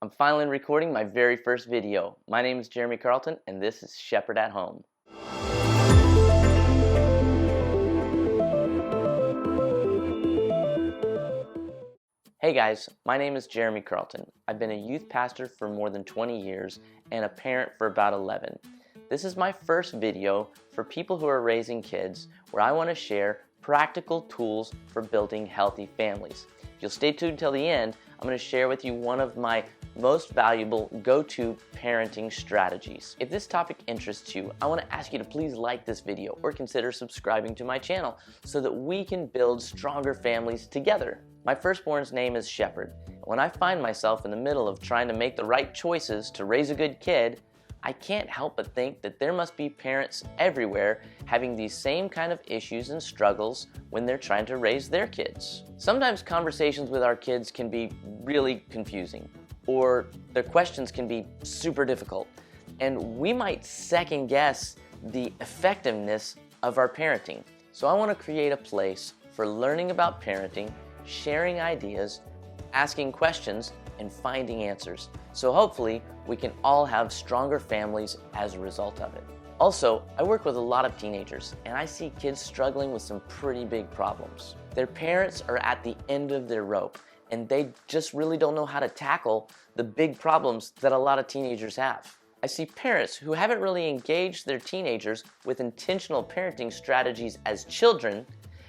I'm finally recording my very first video. My name is Jeremy Carlton and this is Shepherd at Home. Hey guys, my name is Jeremy Carlton. I've been a youth pastor for more than 20 years and a parent for about 11. This is my first video for people who are raising kids where I want to share practical tools for building healthy families. If you'll stay tuned till the end, I'm going to share with you one of my most valuable go-to parenting strategies. If this topic interests you, I want to ask you to please like this video or consider subscribing to my channel so that we can build stronger families together. My firstborn's name is Shepherd. When I find myself in the middle of trying to make the right choices to raise a good kid, I can't help but think that there must be parents everywhere having these same kind of issues and struggles when they're trying to raise their kids. Sometimes conversations with our kids can be really confusing, or their questions can be super difficult, and we might second guess the effectiveness of our parenting. So I want to create a place for learning about parenting, sharing ideas, asking questions, and finding answers. So hopefully we can all have stronger families as a result of it. Also, I work with a lot of teenagers and I see kids struggling with some pretty big problems. Their parents are at the end of their rope and they just really don't know how to tackle the big problems that a lot of teenagers have. I see parents who haven't really engaged their teenagers with intentional parenting strategies as children,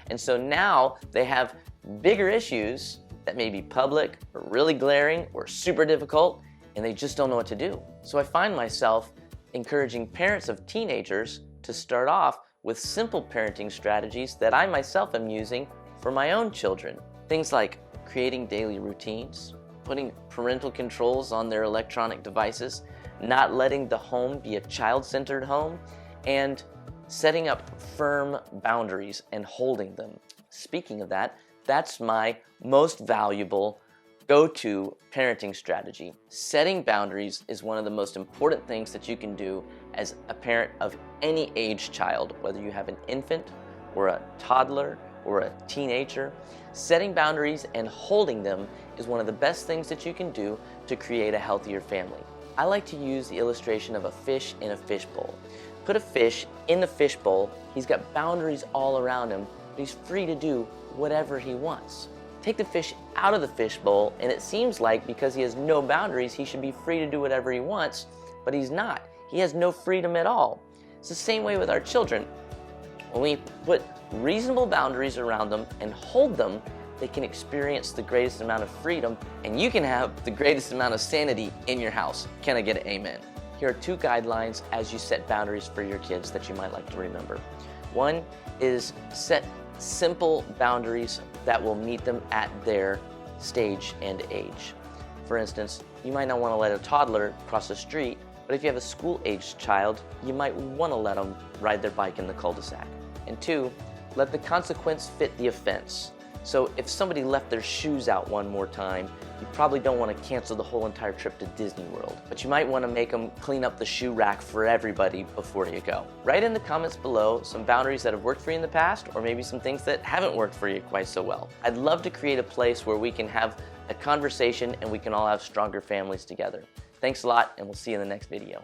and so now they have bigger issues that may be public or really glaring or super difficult, and they just don't know what to do. So I find myself encouraging parents of teenagers to start off with simple parenting strategies that I myself am using for my own children. Things like creating daily routines, putting parental controls on their electronic devices, not letting the home be a child-centered home, and setting up firm boundaries and holding them. Speaking of that, that's my most valuable go-to parenting strategy. Setting boundaries is one of the most important things that you can do as a parent of any age child, whether you have an infant or a toddler or a teenager. Setting boundaries and holding them is one of the best things that you can do to create a healthier family. I like to use the illustration of a fish in a fishbowl. Put a fish in the fishbowl, he's got boundaries all around him, but he's free to do whatever he wants. Take the fish out of the fishbowl and it seems like because he has no boundaries he should be free to do whatever he wants, but he's not. He has no freedom at all. It's the same way with our children. When we put reasonable boundaries around them and hold them, they can experience the greatest amount of freedom and you can have the greatest amount of sanity in your house. Can I get an amen? Here are two guidelines as you set boundaries for your kids that you might like to remember. One is set simple boundaries that will meet them at their stage and age. For instance, you might not want to let a toddler cross the street, but if you have a school-aged child, you might want to let them ride their bike in the cul-de-sac. And two, let the consequence fit the offense. So if somebody left their shoes out one more time, you probably don't want to cancel the whole entire trip to Disney World, but you might want to make them clean up the shoe rack for everybody before you go. Write in the comments below some boundaries that have worked for you in the past, or maybe some things that haven't worked for you quite so well. I'd love to create a place where we can have a conversation and we can all have stronger families together. Thanks a lot, and we'll see you in the next video.